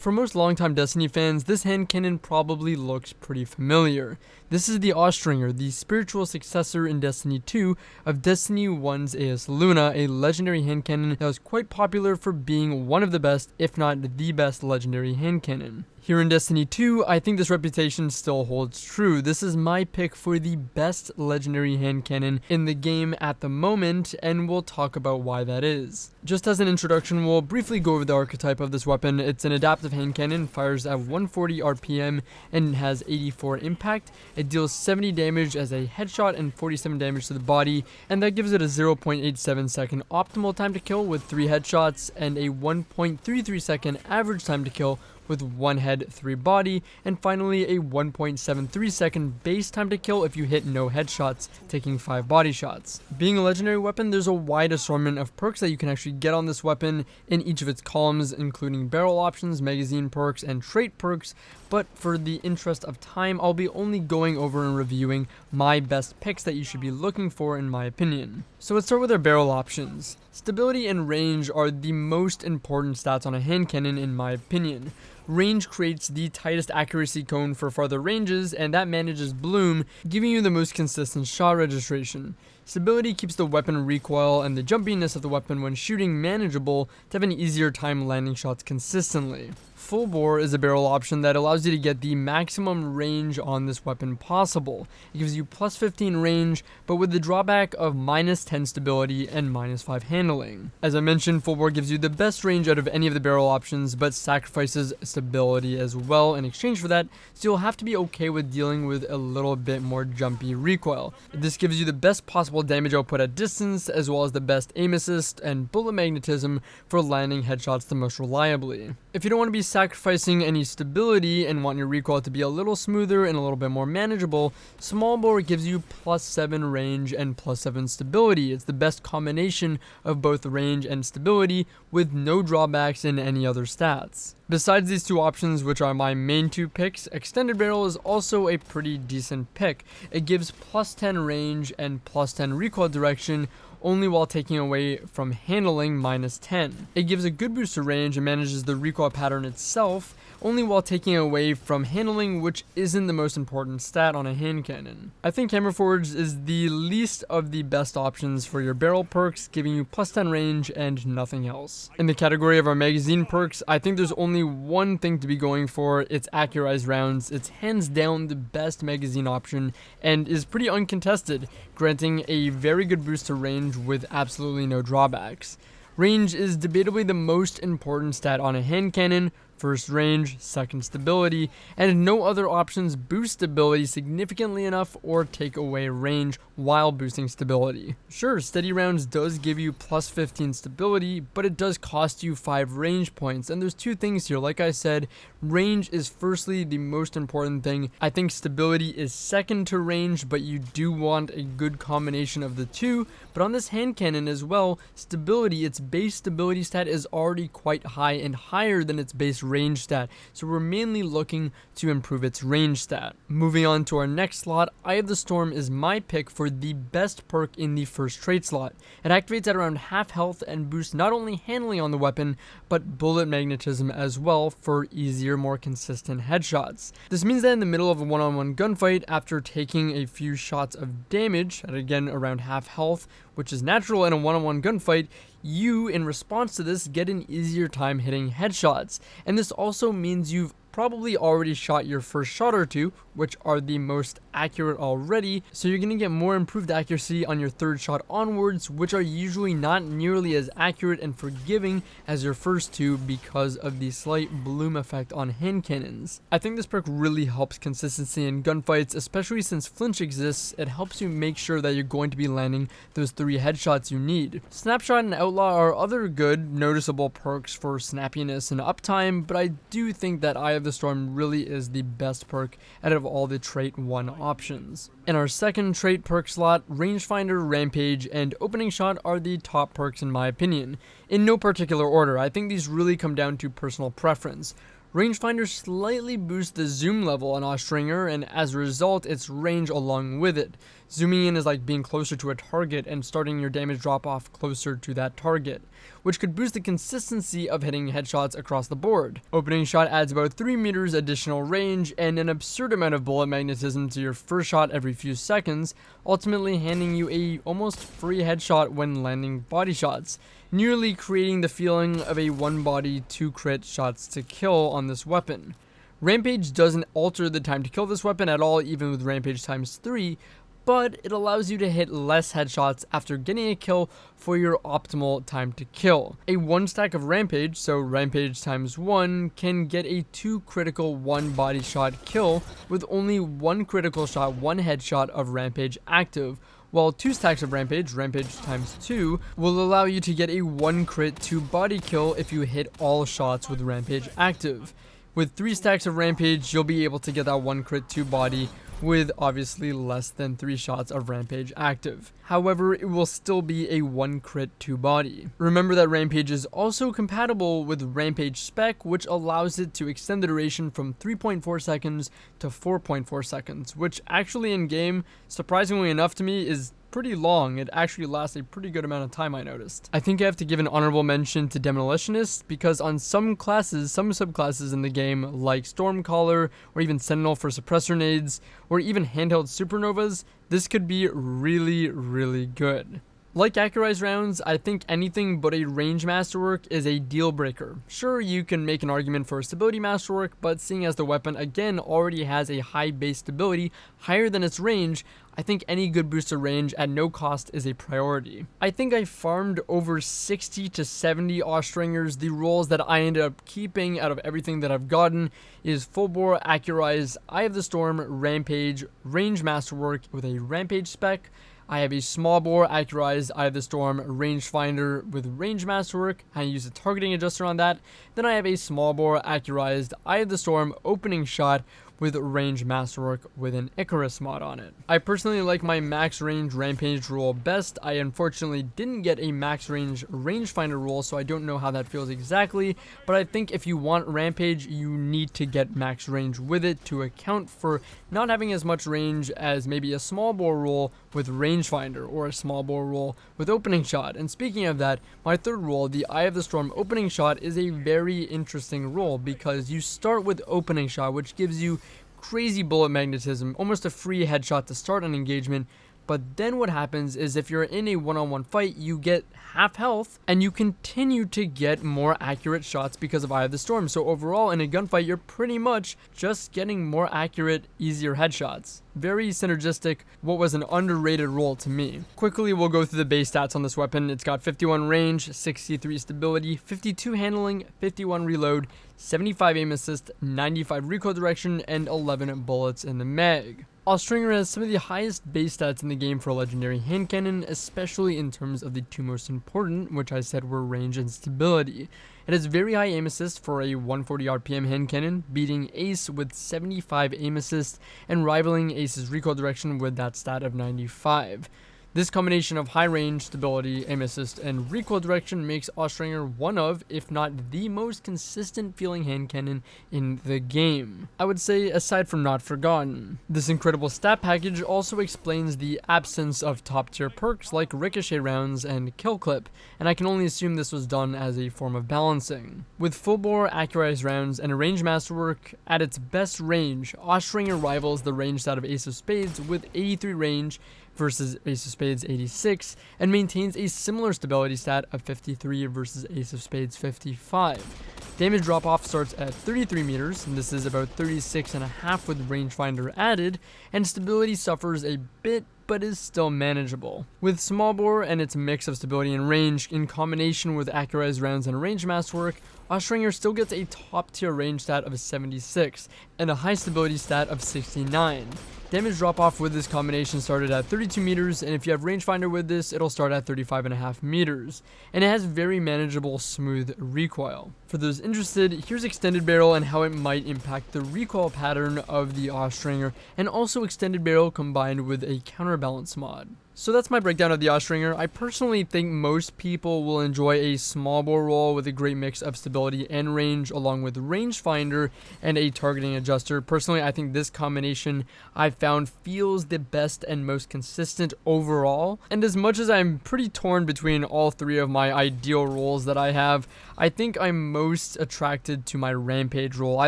For most longtime Destiny fans, this hand cannon probably looks pretty familiar. This is the Austringer, the spiritual successor in Destiny 2 of Destiny 1's AS Luna, a legendary hand cannon that was quite popular for being one of the best, if not the best, legendary hand cannon. Here in Destiny 2, I think this reputation still holds true. This is my pick for the best legendary hand cannon in the game at the moment, and we'll talk about why that is. Just as an introduction, we'll briefly go over the archetype of this weapon. It's an adaptive hand cannon, fires at 140 RPM, and has 84 impact. It deals 70 damage as a headshot and 47 damage to the body, and that gives it a 0.87 second optimal time to kill with 3 headshots, and a 1.33 second average time to kill with 1 head, 3 body, and finally a 1.73 second base time to kill if you hit no headshots, taking 5 body shots. Being a legendary weapon, there's a wide assortment of perks that you can actually get on this weapon in each of its columns, including barrel options, magazine perks, and trait perks, but for the interest of time, I'll be only going over and reviewing my best picks that you should be looking for in my opinion. So let's start with our barrel options. Stability and range are the most important stats on a hand cannon in my opinion. Range creates the tightest accuracy cone for farther ranges, and that manages bloom, giving you the most consistent shot registration. Stability keeps the weapon recoil and the jumpiness of the weapon when shooting manageable to have an easier time landing shots consistently. Full bore is a barrel option that allows you to get the maximum range on this weapon possible. It gives you plus 15 range, but with the drawback of minus 10 stability and minus 5 handling. As I mentioned, full bore gives you the best range out of any of the barrel options, but sacrifices stability as well in exchange for that, so you'll have to be okay with dealing with a little bit more jumpy recoil. This gives you the best possible damage output at distance, as well as the best aim assist and bullet magnetism for landing headshots the most reliably. If you don't want to be sacrificing any stability and want your recoil to be a little smoother and a little bit more manageable, Smallbore gives you plus 7 range and plus 7 stability. It's the best combination of both range and stability with no drawbacks in any other stats. Besides these two options, which are my main 2 picks, Extended Barrel is also a pretty decent pick. It gives plus 10 range and plus 10 recoil direction, only while taking away from handling minus 10. It gives a good boost to range and manages the recoil pattern itself, only while taking away from handling, which isn't the most important stat on a hand cannon. I think Hammer Forge is the least of the best options for your barrel perks, giving you plus 10 range and nothing else. In the category of our magazine perks, I think there's only one thing to be going for. It's Accurized Rounds. It's hands down the best magazine option and is pretty uncontested, granting a very good boost to range with absolutely no drawbacks. Range is debatably the most important stat on a hand cannon. First range, second stability, and no other options boost stability significantly enough or take away range while boosting stability. Sure, Steady Rounds does give you plus 15 stability, but it does cost you 5 range points, and there's 2 things here. Like I said, range is firstly the most important thing. I think stability is second to range, but you do want a good combination of the 2. But on this hand cannon as well, stability, its base stability stat is already quite high and higher than its base range stat, so we're mainly looking to improve its range stat. Moving on to our next slot, Eye of the Storm is my pick for the best perk in the first trait slot. It activates at around half health and boosts not only handling on the weapon, but bullet magnetism as well for easier, more consistent headshots. This means that in the middle of a one-on-one gunfight, after taking a few shots of damage, at again around half health, which is natural in a one-on-one gunfight, you, in response to this, get an easier time hitting headshots. And this also means you've probably already shot your first shot or 2, which are the most accurate already, so you're going to get more improved accuracy on your third shot onwards, which are usually not nearly as accurate and forgiving as your first 2 because of the slight bloom effect on hand cannons. I think this perk really helps consistency in gunfights, especially since flinch exists. It helps you make sure that you're going to be landing those 3 headshots you need. Snapshot and Outlaw are other good, noticeable perks for snappiness and uptime, but I do think that Eye of the Storm really is the best perk out of all the trait 1 options. In our second trait perk slot, Rangefinder, Rampage, and Opening Shot are the top perks in my opinion. In no particular order, I think these really come down to personal preference. Rangefinder slightly boosts the zoom level on Austringer, and as a result, its range along with it. Zooming in is like being closer to a target and starting your damage drop off closer to that target. which could boost the consistency of hitting headshots across the board. Opening shot adds about 3 meters additional range and an absurd amount of bullet magnetism to your first shot every few seconds, ultimately handing you a almost free headshot when landing body shots, nearly creating the feeling of a one body 2 crit shots to kill on this weapon. Rampage doesn't alter the time to kill this weapon at all, even with Rampage times 3, but it allows you to hit less headshots after getting a kill for your optimal time to kill. A 1 stack of Rampage, so Rampage times 1, can get a 2 critical 1 body shot kill with only 1 critical shot 1 headshot of Rampage active, while 2 stacks of Rampage, Rampage times 2, will allow you to get a 1 crit 2 body kill if you hit all shots with Rampage active. With 3 stacks of Rampage, you'll be able to get that 1 crit 2 body with obviously less than 3 shots of Rampage active. However, it will still be a 1 crit 2 body. Remember that Rampage is also compatible with Rampage Spec, which allows it to extend the duration from 3.4 seconds to 4.4 seconds, which actually in game, surprisingly enough to me, is pretty long. It actually lasts a pretty good amount of time, I noticed. I think I have to give an honorable mention to Demolitionists, because on some classes, some subclasses in the game, like Stormcaller, or even Sentinel for suppressor nades, or even handheld supernovas, this could be really, really good. Like Accurized Rounds, I think anything but a range masterwork is a deal breaker. Sure, you can make an argument for a stability masterwork, but seeing as the weapon again already has a high base stability, higher than its range, I think any good booster range at no cost is a priority. I think I farmed over 60 to 70 Austringers. The rolls that I ended up keeping out of everything that I've gotten is Fullbore, Accurized, Eye of the Storm, Rampage, Range Masterwork with a Rampage spec. I have a Smallbore, Accurized, Eye of the Storm, Rangefinder with Range Masterwork. I use a targeting adjuster on that. Then I have a Smallbore, Accurized, Eye of the Storm, Opening Shot with Range Masterwork with an Icarus mod on it. I personally like my max range Rampage roll best. I unfortunately didn't get a max range Rangefinder roll, so I don't know how that feels exactly, but I think if you want Rampage, you need to get max range with it to account for not having as much range as maybe a Smallbore roll with Rangefinder or a Smallbore roll with Opening Shot. And speaking of that, my third roll, the Eye of the Storm Opening Shot, is a very interesting roll because you start with Opening Shot, which gives you crazy bullet magnetism, almost a free headshot to start an engagement. But then what happens is if you're in a one-on-one fight, you get half health and you continue to get more accurate shots because of Eye of the Storm. So overall in a gunfight, you're pretty much just getting more accurate, easier headshots. Very synergistic, what was an underrated role to me. Quickly, we'll go through the base stats on this weapon. It's got 51 range, 63 stability, 52 handling, 51 reload, 75 aim assist, 95 recoil direction, and 11 bullets in the mag. Austringer has some of the highest base stats in the game for a legendary hand cannon, especially in terms of the two most important, which I said were range and stability. It has very high aim assist for a 140 RPM hand cannon, beating Ace with 75 aim assist and rivaling Ace's recoil direction with that stat of 95. This combination of high range, stability, aim assist, and recoil direction makes Austringer one of, if not the most consistent feeling hand cannon in the game. I would say aside from Not Forgotten. This incredible stat package also explains the absence of top tier perks like ricochet rounds and kill clip, and I can only assume this was done as a form of balancing. With Fullbore, Accurized Rounds, and a range masterwork at its best range, Austringer rivals the range stat of Ace of Spades with 83 range versus Ace of Spades 86, and maintains a similar stability stat of 53 versus Ace of Spades 55. Damage drop off starts at 33 meters, and this is about 36.5 with rangefinder added, and stability suffers a bit but is still manageable. With Smallbore and its mix of stability and range in combination with Accurized Rounds and range masterwork, Austringer still gets a top tier range stat of 76 and a high stability stat of 69. Damage drop off with this combination started at 32 meters, and if you have rangefinder with this, it'll start at 35.5 meters. And it has very manageable smooth recoil. For those interested, here's extended barrel and how it might impact the recoil pattern of the Austringer, and also extended barrel combined with a counterbalance mod. So that's my breakdown of the Austringer. I personally think most people will enjoy a small bore roll with a great mix of stability and range, along with rangefinder and a targeting adjuster. Personally, I think this combination I've found feels the best and most consistent overall. And as much as I'm pretty torn between all three of my ideal rolls that I have, I think I'm most attracted to my Rampage roll. I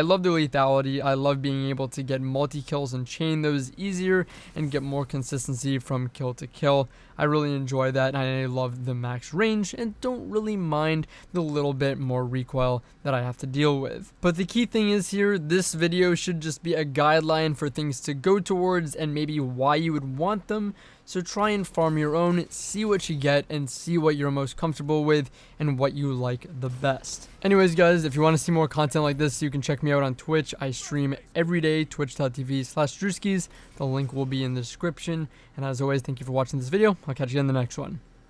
love the lethality. I love being able to get multi-kills and chain those easier and get more consistency from kill to kill. I really enjoy that, and I love the max range and don't really mind the little bit more recoil that I have to deal with. But the key thing is here, this video should just be a guideline for things to go towards and maybe why you would want them. So try and farm your own, see what you get, and see what you're most comfortable with and what you like the best. Anyways, guys, if you want to see more content like this, you can check me out on Twitch. I stream every day, twitch.tv/Drewskys. The link will be in the description. And as always, thank you for watching this video. I'll catch you in the next one.